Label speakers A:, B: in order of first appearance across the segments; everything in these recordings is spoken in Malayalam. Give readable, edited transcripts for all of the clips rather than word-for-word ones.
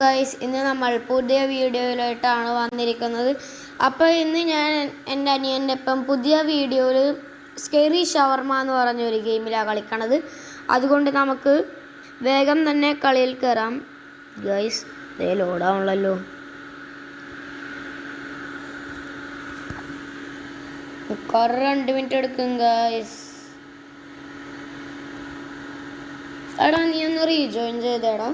A: ഗൈസ്, ഇന്ന് നമ്മൾ പുതിയ വീഡിയോയിലായിട്ടാണ് വന്നിരിക്കുന്നത്. അപ്പോൾ ഇന്ന് ഞാൻ എൻ്റെ അനിയൻ്റെ ഒപ്പം പുതിയ വീഡിയോയിൽ സ്കെറി ഷവർമ എന്ന് പറഞ്ഞൊരു ഗെയിമിലാണ് കളിക്കണത്. അതുകൊണ്ട് നമുക്ക് വേഗം തന്നെ കളിയിൽ കയറാം. ഗൈസ്, ഇതേ ലോഡാണല്ലോ. കുറേ 2 മിനിറ്റ് എടുക്കും ഗൈസ്. എടാ, നീ ഒന്ന് റീജോയിൻ ചെയ്തേടാ.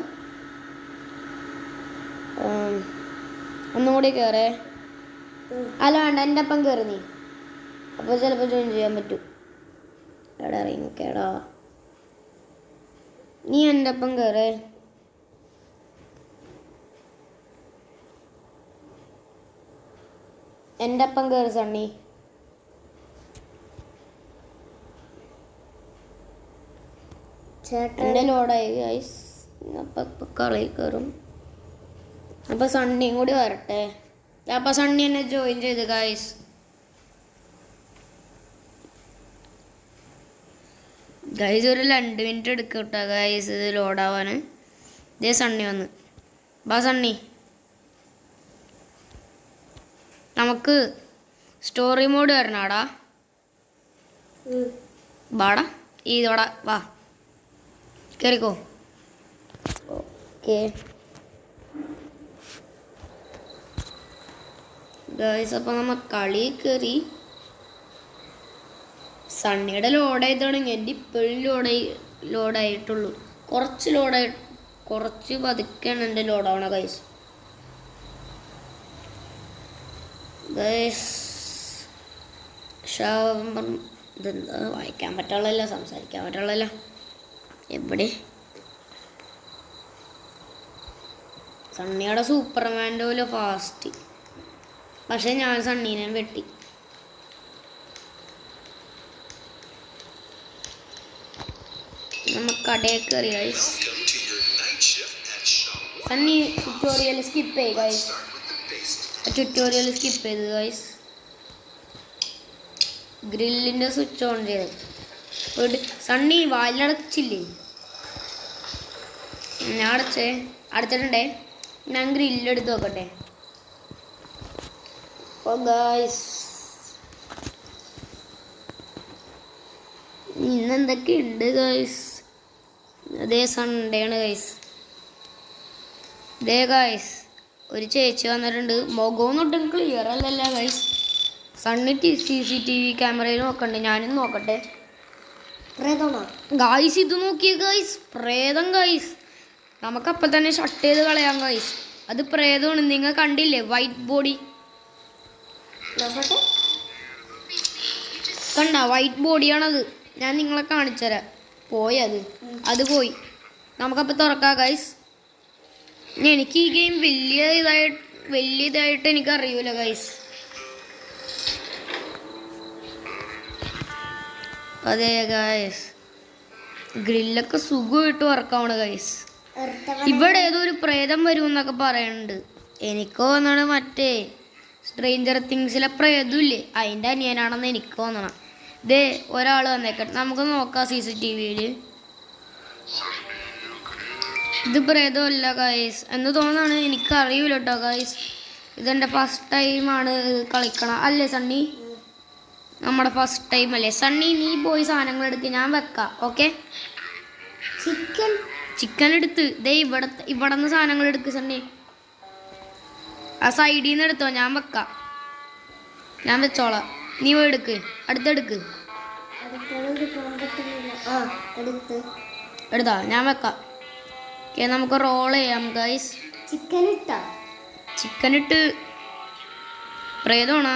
A: ഒന്നും കൂടി കയറേ. അല്ല വേണ്ട, എൻ്റെ ഒപ്പം കയറി നീ. അപ്പോൾ ചിലപ്പോൾ ജോയിൻ ചെയ്യാൻ പറ്റും. എടാ ഇറങ്ങിക്കേടാ, നീ എൻ്റെ ഒപ്പം കയറേ. എൻ്റെ ഒപ്പം കയറി സണ്ണി. എൻ്റെ ലോഡായി ഗൈസ്. അപ്പം കളി കയറും. അപ്പോൾ സണ്ണിയും കൂടി വരട്ടെ. അപ്പോൾ സണ്ണി എന്നെ ജോയിൻ ചെയ്ത് ഗൈസ്. ഗൈസ് ഒരു 2 മിനിറ്റ് എടുക്കും കേട്ടോ ഗൈസ് ഇത് ലോഡാവാൻ. ഇതേ സണ്ണി വന്ന്. ബാ സണ്ണി, നമുക്ക് സ്റ്റോറി മോഡ് വരണാടാ. ബാടാ ഇതോടാ വാ, കയറിക്കോ. ഓക്കെ ഗൈസ്, അപ്പോൾ നമ്മൾ കളി കയറി. സണ്ണിയുടെ ലോഡായി തുടങ്ങി. എൻ്റെ ഇപ്പോഴും ലോഡായിട്ടുള്ളൂ. കുറച്ച് പതുക്കെയാണ് എൻ്റെ ലോഡാവണ ഗൈസ്. ഇതെന്താ വായിക്കാൻ പറ്റുള്ളല്ല, സംസാരിക്കാൻ പറ്റുള്ളല്ല. എവിടെ സണ്ണിയുടെ സൂപ്പർമാൻ്റെ പോലെ ഫാസ്റ്റ്. പക്ഷെ ഞാൻ സണ്ണീനെ വെട്ടി. നമുക്ക് കടയിൽ കയറി ഗൈസ്. സണ്ണി ട്യൂട്ടോറിയൽ സ്കിപ്പ് ചെയ്ത് ഗൈസ്. ഗ്രില്ലിൻ്റെ സ്വിച്ച് ഓൺ ചെയ്ത്. സണ്ണി വാലടച്ചില്ലേ? ഞാൻ അടച്ചിട്ടുണ്ടേ. ഞാൻ ഗ്രില്ലെടുത്ത് നോക്കട്ടെ. ഇന്നെന്തൊക്കെയുണ്ട് ഗൈസ്? അതേ സൺഡേ ആണ് ഗൈസ്. ഇതേ ഗൈസ്, ഒരു ചേച്ചി വന്നിട്ടുണ്ട്. മുഖമൊന്നും ഒട്ടും ക്ലിയർ അല്ലല്ല ഗൈസ്. സണ്ണി CCTV ക്യാമറയിൽ നോക്കണ്ടേ? ഞാനും നോക്കട്ടെ. ഗൈസ് ഇത് നോക്കിയ ഗൈസ്, പ്രേതം ഗൈസ്. നമുക്കപ്പം തന്നെ ഷട്ട് ചെയ്ത് കളയാം ഗൈസ്. അത് പ്രേതമാണ്. നിങ്ങൾ കണ്ടില്ലേ വൈറ്റ് ബോഡി? കണ്ട വൈറ്റ് ബോഡിയാണത്. ഞാൻ നിങ്ങളെ കാണിച്ചുതരാം. പോയി അത് പോയി. നമുക്കപ്പോൾ തുറക്കാം ഗൈസ്. എനിക്ക് ഈ ഗെയിം വലിയ ഇതായിട്ട് എനിക്കറിയൂല ഗൈസ്. അതെ ഗൈസ്, ഗ്രില്ലൊക്കെ സുഖമായിട്ട് വർക്കാവണം ഗൈസ്. ഇവിടെ ഏതോ ഒരു പ്രേതം വരും എന്നൊക്കെ പറയുന്നുണ്ട്. എനിക്ക് തോന്നണ മറ്റേ സ്ട്രേഞ്ചർ തിങ്സിലെ പ്രേതമില്ലേ, അതിൻ്റെ അനിയനാണെന്ന് എനിക്ക് തോന്നണം. ഇതേ ഒരാൾ വന്നേക്കട്ടെ, നമുക്ക് നോക്കാം CCTVയിൽ. ഇത് പ്രേതമല്ല ഗൈസ് എന്ന് തോന്നാണ്. എനിക്കറിയൂല കേട്ടോ ഗൈസ്. ഇതെൻ്റെ ഫസ്റ്റ് ടൈമാണ് കളിക്കണം അല്ലേ സണ്ണി? നമ്മുടെ ഫസ്റ്റ് ടൈം അല്ലേ സണ്ണി? നീ പോയി സാധനങ്ങൾ എടുക്കുക, ഞാൻ വെക്കാം. ഓക്കെ, ചിക്കൻ എടുത്ത് ദേ ഇവിടെ നിന്ന് സാധനങ്ങൾ എടുക്ക് സണ്ണി. ആ സൈഡിൽ നിന്ന് എടുത്തോ, ഞാൻ വെക്കാം. ഞാൻ വെച്ചോളാം, നീ പോയി എടുക്ക്. അടുത്തെടുക്ക്. എടുത്താ, ഞാൻ വെക്കാം. ഓക്കെ, നമുക്ക് റോൾ ചെയ്യാം ഗൈസ്. ചിക്കൻ ഇട്ട് പ്രേതമാണോ?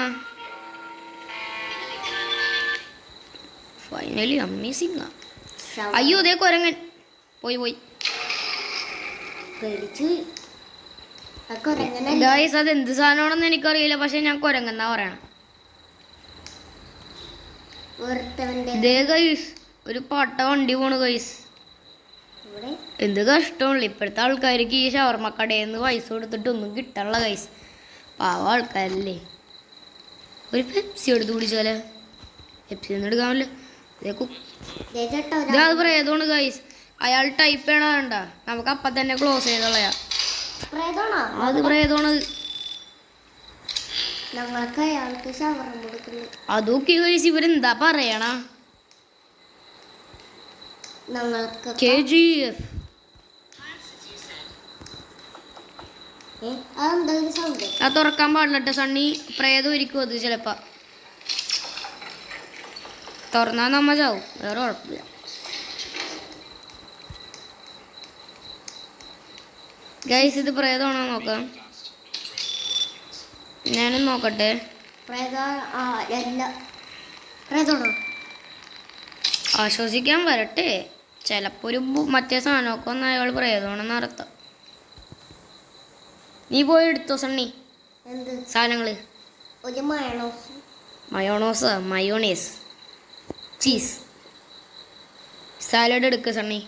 A: Finally amazing. അയ്യോ അതേ കുരങ്ങൻ പോയി ഗൈസ്. അത് എന്ത് സാധനമാണെന്ന് എനിക്കറിയില്ല, പക്ഷെ ഞാൻ കുരങ്ങെന്നാ പറയണം. ഇതേ ഗൈസ്, ഒരു പട്ട വണ്ടി പോണു ഗൈസ്. എന്ത് കഷ്ടമുള്ള ഇപ്പോഴത്തെ ആൾക്കാർക്ക് ഈ ഷവർമ കടയിൽ നിന്ന് പൈസ കൊടുത്തിട്ട് ഒന്നും കിട്ടാനുള്ള ഗൈസ്. പാവ ആൾക്കാരല്ലേ. ഒരു പെപ്സി എടുത്ത് കുടിച്ചാലോ? പെപ്സി ഒന്നും എടുക്കാമല്ലോ. അത് പ്രേതമാണ് ഗൈസ്. അയാൾ ടൈപ്പ് ചെയ്യണ വേണ്ട, നമുക്ക് അപ്പം തന്നെ ക്ലോസ് ചെയ്ത് കളയാം. അത് പ്രേതമാണ്.
B: ഞങ്ങൾക്ക് അയാൾക്ക് ഷവർമ്മ കൊടുക്കുന്നു.
A: അതൊക്കെ കഴിച്ച് ഇവരെന്താ പറയണ?
B: ഞങ്ങൾക്ക്
A: KGF
B: അതെന്തായാലും സൗണ്ട്
A: അത് തുറക്കാൻ പാടില്ലട്ടോ സണ്ണി. പ്രേതം ഇരിക്കും അത് ചിലപ്പോ. തുറന്നാ നമ്മ ചാവും, വേറെ കുഴപ്പമില്ല. ഗൈസ് ഇത് പ്രേതമാണോ നോക്കാം. ഞാനും നോക്കട്ടെ. ആശ്വസിക്കാൻ വരട്ടെ. ചിലപ്പോ ഒരു മറ്റേ സാധനമൊക്കെ ഒന്ന് അയാൾ പ്രേതമാണെന്ന് അർത്ഥം. നീ പോയി എടുത്തോ സണ്ണി സാധനങ്ങള്.
B: ഒരു
A: മയോണേസ് ചീസ് സാലഡ് എടുക്ക് സണ്ണി.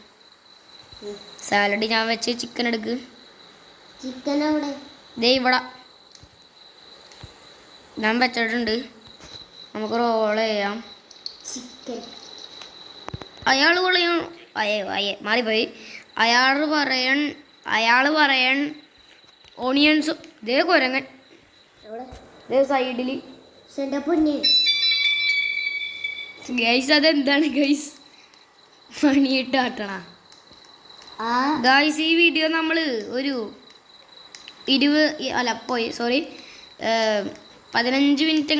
A: സാലഡ് ഞാൻ വെച്ച് ചിക്കൻ എടുക്ക്. ദേ ഇവിടെ ഞാൻ വെച്ചിട്ടുണ്ട്. നമുക്ക് റോൾ ചെയ്യാം. അയാൾ മാറിപ്പോയി. അയാൾ പറയാൻ ഓണിയൻസും. ദേ കുരങ്ങൻ ദേ സൈഡിൽ. ഗൈസ് അതെന്താണ് ഗൈസ്? മണിയിട്ട് ആട്ടണ ഗൈസ്. ഈ വീഡിയോ നമ്മൾ ഒരു 15 മിനിറ്റ്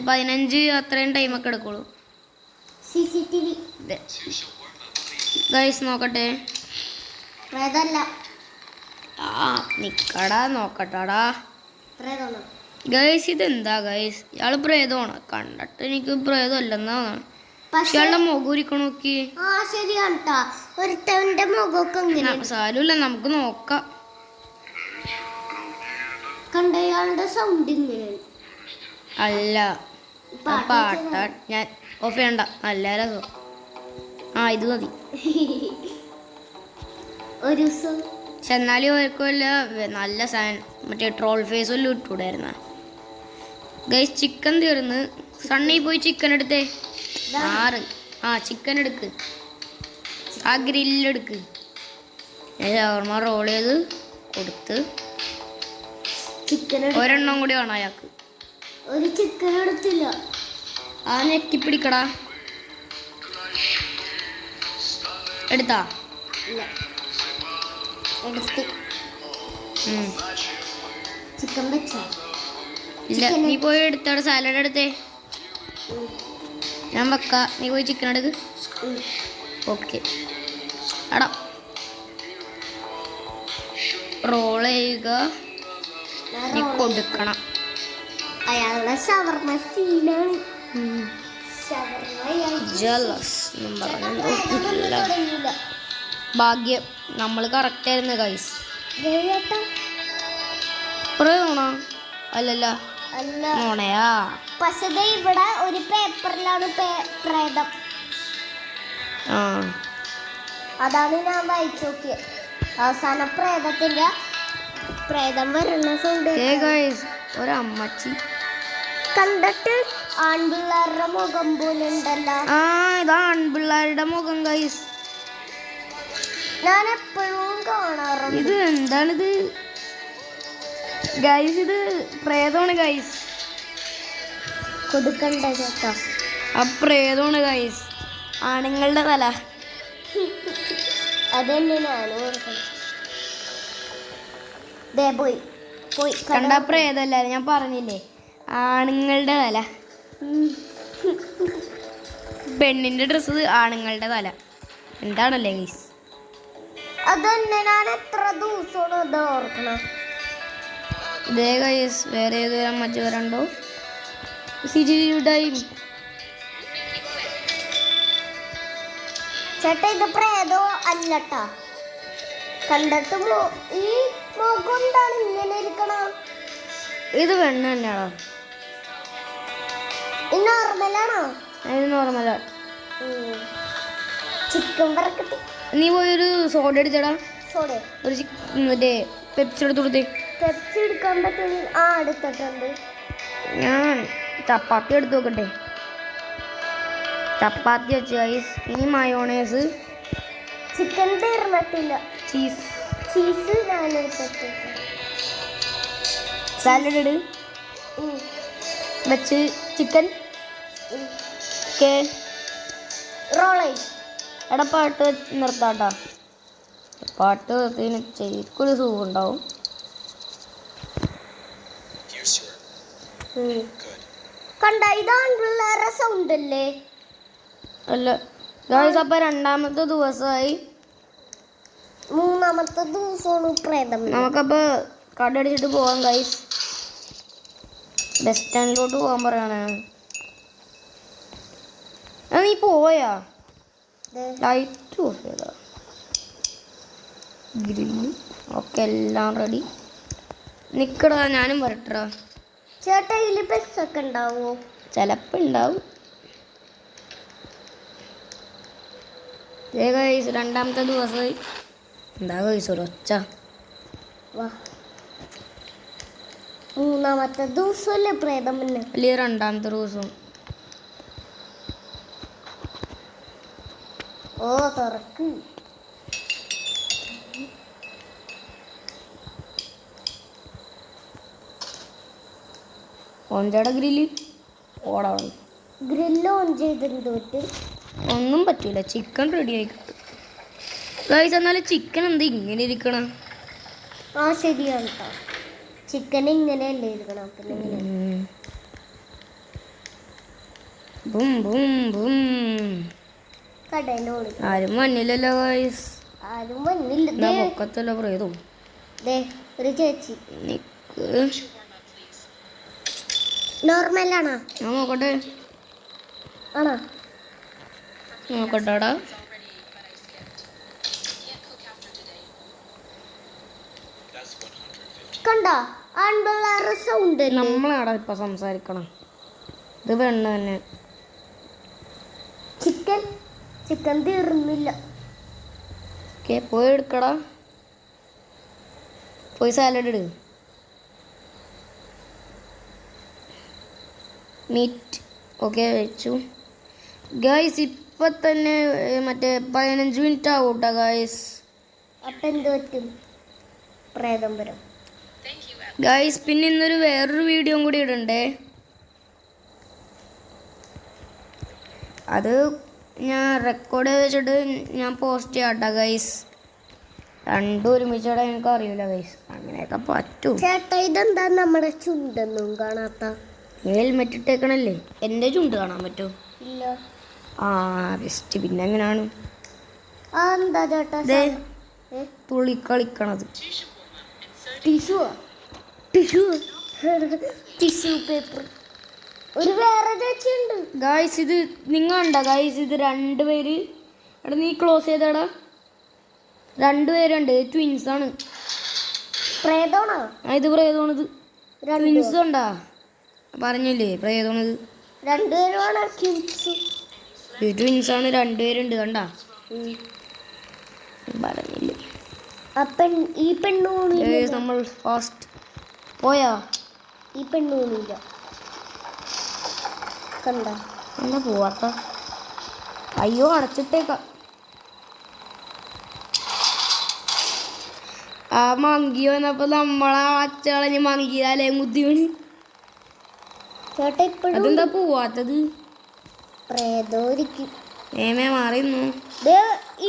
A: 15 അത്രയും ടൈമൊക്കെ എടുക്കുള്ളൂ. ഗൈസ് നോക്കട്ടെ. നിക്കടാ നോക്കട്ടാടാ ഗൈസ്. ഇതെന്താ ഗൈസ്? ഇയാള് പ്രേതമാണ്. കണ്ടിട്ട് എനിക്ക് പ്രേതമല്ലെന്നാണ്. ഇയാളുടെ മുഖം ഇരിക്കണ നോക്കി. സാരമില്ല, നമുക്ക് നോക്കാം. അല്ല പാട്ട ഞാൻ ഓഫ് ചെയ്യണ്ട. നല്ല രസം. ഇത് മതി. ചെന്നാലും ഓർക്കുമല്ല നല്ല സാധനം. മറ്റേ ട്രോൾ ഫേസ് വല്ലതും ഇട്ടൂടായിരുന്ന. ഗൈസ് ചിക്കൻ തീർന്ന്. സണ്ണി പോയി ചിക്കൻ എടുത്തേ. ചിക്കൻ എടുക്ക്. ആ ഗ്രില്ലെടുക്ക്. ഞാൻ ഷവർമ്മ റോൾ ചെയ്ത് കൊടുത്ത്. ഒരെണ്ണം കൂടി വേണം അയാൾക്ക്.
B: ഒരു ചിക്കൻ എടുത്തില്ല.
A: നെറ്റിപ്പിടിക്കടാ. എടുത്താ?
B: ചിക്കൻ വെച്ചോ?
A: ഇല്ല, നീ പോയി എടുത്തോടെ. സാലഡ് എടുത്തേ. ഞാൻ വെക്കാം. നീ പോയി ചിക്കൻ എടുക്ക്. ഓക്കെ എടാ. റോൾ ചെയ്യുക. നീ കൊടുക്കണം.
B: അയാളുടെ ഷവർമ്മ സീനാണ്.
A: ജലസ് ഭാഗ്യം നമ്മൾ കറക്റ്റ് ആയിരുന്നു ഗൈസ്. പറയണോ? അല്ലല്ല നോണയാ.
B: പക്ഷേ ഇവിടെ ഒരു പേപ്പറിലാണ് പ്രേതം. അതാണ് ഞാൻ വായിച്ചു നോക്കിയത്. അവസാന പ്രേതം വരുന്ന സൗണ്ട്
A: ഒരമ്മച്ചി.
B: കണ്ടിട്ട് ആൺപിള്ളേരുടെ മുഖം പോലെ ഉണ്ടല്ലോ.
A: ഇതാ ആൺപിള്ളേരുടെ മുഖം ഗൈസ്.
B: ഞാൻ എപ്പോഴും കാണാറുണ്ട്.
A: ഇത് എന്താണിത് ഗൈസ്? ഇത് പ്രേതമാണ് ഗൈസ്.
B: കൊടുക്കണ്ട കേട്ടോ.
A: പ്രേതമാണ് ഗൈസ്. ആണുങ്ങളുടെ തല.
B: അതെന്നെ ഞാനും ഓർക്കണം. പോയി
A: കണ്ട പ്രേതല്ല, ഞാൻ പറഞ്ഞില്ലേ ആണുങ്ങളുടെ തല. പെണ്ണിന്റെ ഡ്രസ്സ്, ആണുങ്ങളുടെ തല. എന്താണല്ലേ ഗൈസ്?
B: അതന്നെ ഞാൻ എത്ര ദിവസമാണ് അത് ഓർക്കണം.
A: ഇതേ ഗൈസ് വേറെ ഏതൊരു അമ്മച്ചി വരണ്ടോ? സിജിയുടെയും
B: ചേട്ടാ ഇത് പ്രേതോ അല്ലട്ടാ. കണ്ടിട്ട് ഈ മുഖം എന്താണ് ഇങ്ങനെ ഇരിക്കണം?
A: ഇത് പെണ്ണ് തന്നെയാണോ?
B: ഇത് നോർമലാണോ?
A: ഇത് നോർമലാണ്.
B: ചിക്കൻ വറക്കട്ടെ.
A: നീ പോയൊരു സോഡ എടുത്തടാ.
B: സോഡ
A: ഒരു മറ്റേ പെപ്സി എടുത്ത് കൊടുത്തേ.
B: പെപ്സി എടുക്കാൻ പറ്റും. എടുത്തിട്ടുണ്ട്.
A: ഞാൻ ചപ്പാത്തി എടുത്ത് നോക്കട്ടെ. ചപ്പാത്തി വെച്ച് ഗൈസ്. ഇനി മയോണൈസ്.
B: ചിക്കൻ തീർന്നിട്ടില്ല.
A: ചീസ്
B: ചീസ് ഞാൻ എടുത്തിട്ട്
A: സാലഡ് ഇട് വെച്ച് ചിക്കൻ കേ
B: റോളേ
A: എടാ പാട്ട് നിർത്താട്ടാ. പാട്ട് നിർത്തിന് ശരിക്കൊരു സുഖം ഉണ്ടാവും.
B: കണ്ട ഇതാണ് സൗണ്ട് അല്ലേ?
A: അല്ല ഗായ്സ്, അപ്പം രണ്ടാമത്തെ ദിവസമായി.
B: മൂന്നാമത്തെ ദിവസമാണ് പ്രേതം.
A: നമുക്കപ്പോൾ കടടിച്ചിട്ട് പോവാം ഗായ്സ്. ബസ് സ്റ്റാൻഡിലോട്ട് പോകാൻ പറയണേ. നീ പോയാ? ലൈറ്റ് ഓഫ് ചെയ്താ? ഗ്രില്ല് ഓക്കെ, എല്ലാം റെഡി. നിക്കടാ, ഞാനും വരട്ടാ.
B: ചേട്ടാ ഇതിൽ ബസ്സൊക്കെ ഉണ്ടാവോ?
A: ചിലപ്പോൾ ഉണ്ടാവും. ഗൈസ്, രണ്ടാമത്തെ ദിവസമായി. എന്താ ഗൈസ് ഒരൊച്ച?
B: വാ, മൂന്നാമത്തെ ദിവസമല്ലേ പ്രേതം പിന്നെ?
A: അല്ലേ രണ്ടാമത്തെ ദിവസം?
B: ഓ തുറക്ക്.
A: ഓഞ്ചാട ഗ്രില്ല് ഓടാ.
B: ഗ്രില്ല് ഓൺ ചെയ്തിട്ട്
A: ഒന്നും പറ്റൂല, ചിക്കൻ റെഡി ആയി കിട്ടും ഗൈസ്. എന്നാലും ചിക്കൻ എന്താ ഇങ്ങനെ ഇരിക്കണം?
B: ആ ശരിയാണ് കേട്ടോ, ചിക്കൻ ഇങ്ങനെയല്ലേ ഇരിക്കണം. പിന്നെ
A: ബും ബും ബും.
B: കടയിലോട്
A: ആരും മഞ്ഞില്ലല്ലോ ഗൈസ്.
B: ആരും വന്നില്ല.
A: പൊക്കത്തല്ല പ്രേതോ.
B: ഒരു ചേച്ചി
A: നിക്ക്,
B: നോർമലാണോ?
A: ഞാൻ നോക്കട്ടെ.
B: ആണോ?
A: നോക്കട്ടാടാ.
B: കണ്ടോ ആൺപിള്ളേരുടെ സൗണ്ട്?
A: നമ്മളാടാ ഇപ്പൊ സംസാരിക്കണം. ഇത് പെണ്ണ് തന്നെ.
B: ചിക്കൻ തീർന്നില്ല.
A: ഓക്കെ, പോയി എടുക്കടാ. പോയി സാലഡ് ഇട്. മീറ്റ് ഓക്കെ വെച്ചു ഗൈസ്. ഇപ്പം തന്നെ മറ്റേ 15 മിനിറ്റ് ആവും കേട്ടോ ഗൈസ്.
B: അപ്പം എന്ത് പറ്റും? പ്രേതം വരും
A: ഗൈസ്. പിന്നെ ഇന്നൊരു വേറൊരു വീഡിയോ കൂടി ഇടണ്ടേ. അത് ഞാൻ റെക്കോർഡ് ചെയ്ത് വെച്ചിട്ട് ഞാൻ പോസ്റ്റ് ചെയ്യാം കേട്ടോ ഗൈസ്. രണ്ടും ഒരുമിച്ചിടാൻ എനിക്ക് അറിയില്ല ഗൈസ്. അങ്ങനെയൊക്കെ പറ്റും.
B: ചേട്ടാ ഇതെന്താ നമ്മുടെ ചുണ്ടൊന്നും കാണാത്ത?
A: ഹെൽമെറ്റ് ഇട്ടേക്കണല്ലേ, എൻ്റെ ചുണ്ട് കാണാൻ പറ്റുമോ?
B: ഇല്ല.
A: ആ ബെസ്റ്റ്. പിന്നെ എങ്ങനെയാണ്
B: എന്താ ചേട്ടാ
A: തുള്ളി കളിക്കണത്?
B: Tissue tissue paper. ഒരു വേറെ ചേച്ചിയുണ്ട്
A: ഗായ്സ്. ഇത് നിങ്ങൾ ഉണ്ടോ ഗായ്സ്? ഇത് രണ്ടുപേര്. എടാ നീ ക്ലോസ് ചെയ്തടാ. രണ്ടുപേരുണ്ട്, ട്വിൻസ് ആണ്.
B: പ്രേതമാണോ?
A: ഇത് പ്രേതമാണിത്. ട്വിൻസ് ഉണ്ടാ? പറഞ്ഞില്ലേ പ്രേതമാണിത്.
B: രണ്ടുപേരുമാണ്
A: ട്വിൻസ് ആണ്, രണ്ടുപേരുണ്ട്. കണ്ടാ? പറഞ്ഞില്ലേ?
B: ഈ പെണ്ണൂണില്ല.
A: നമ്മൾ ഫാസ്റ്റ് പോയാ?
B: ഈ പെണ്ണൂണില്ല. കണ്ട
A: എന്താ പോവാത്ത? അയ്യോ, അടച്ചിട്ടേക്ക. ആ മങ്കി വന്നപ്പോ നമ്മളാ അച്ചളഞ്ഞ് മങ്കിയാലേ മുദ്ദി വീണ്.
B: ചേട്ടാ ഇപ്പോഴും
A: അതെന്താ പോവാത്തത്?
B: പ്രേതോരിക്കും.
A: നേമേ മാറിന്നു.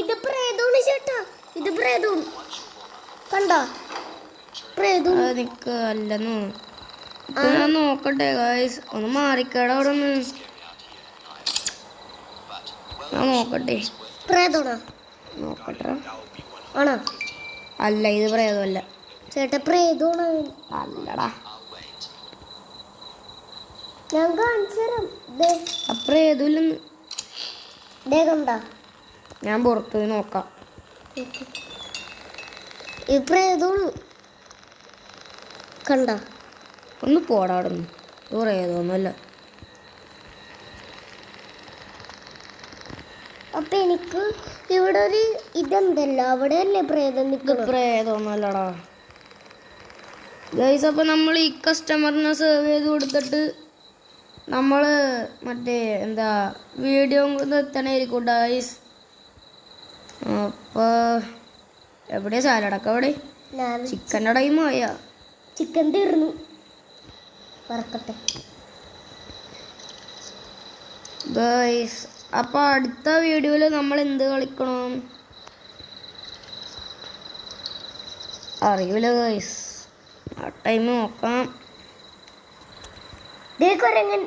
B: ഇത് പ്രേതോണ് ചേട്ടാ, ഇത് പ്രേതോണ്. കണ്ട പ്രേതോ.
A: നിക്ക് അല്ലെന്നു. ഞാൻ നോക്കട്ടെ ഗായ്സ്. ഒന്ന് മാറിക്കട അവിടെ ഒന്ന്. ഞാൻ നോക്കട്ടെ.
B: പ്രേതോണോ?
A: നോക്കട്ടെ.
B: ആണോ?
A: അല്ല, ഇത് പ്രേതമല്ല
B: ചേട്ടാ. പ്രേതോണ്.
A: അല്ലടാ,
B: ഞാൻ കാണിച്ചു തരാം.
A: പ്രേതമില്ലെന്ന്.
B: കണ്ട
A: ഞാൻ പുറത്തു പോയി നോക്കാം.
B: ഈ പ്രേതോണ്. കണ്ട
A: ഒന്ന് പോടാ അവിടെ നിന്ന്. ഇത് പ്രേതമൊന്നുമല്ല.
B: അപ്പൊ എനിക്ക് ഇവിടെ ഒരു ഇതെന്തല്ല, അവിടെ അല്ലേ പ്രേതം നിൽക്കുന്നത്?
A: പ്രേതമൊന്നുമല്ലടാ ഗൈസ്. അപ്പം നമ്മൾ ഈ കസ്റ്റമറിനെ സേവ് ചെയ്ത് കൊടുത്തിട്ട് നമ്മൾ മറ്റേ എന്താ വീഡിയോ നിർത്തണായിരിക്കും ഗൈസ്. അപ്പോൾ എവിടെ സാലഡൊക്കെ എവിടെ?
B: ഞാൻ
A: ചിക്കൻ്റെ ടൈം ആയാ?
B: ചിക്കൻ തീർന്നു. വറക്കട്ടെ.
A: ഗൈസ് അപ്പോൾ അടുത്ത വീഡിയോയിൽ നമ്മൾ എന്ത് കളിക്കണം അറിയില്ല ഗൈസ്. ആ ടൈം നോക്കാം.
B: ദേ കുരങ്ങൻ.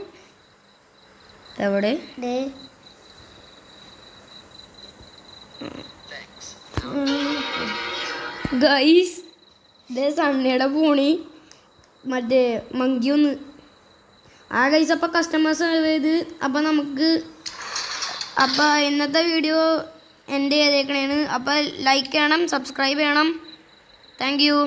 A: എവിടെ?
B: ദേ
A: ഗൈസ് ഇതേ സണ്ണിയുടെ പൂണി മറ്റേ മങ്കി ഒന്ന്. ആ ഗൈസ് അപ്പോൾ കസ്റ്റമേഴ്സ് ചെയ്ത് അപ്പോൾ നമുക്ക് അപ്പോൾ ഇന്നത്തെ വീഡിയോ എൻ്റെ ചെയ്തേക്കണേന്ന്. അപ്പോൾ ലൈക്ക് ചെയ്യണം, സബ്സ്ക്രൈബ് ചെയ്യണം. Thank you.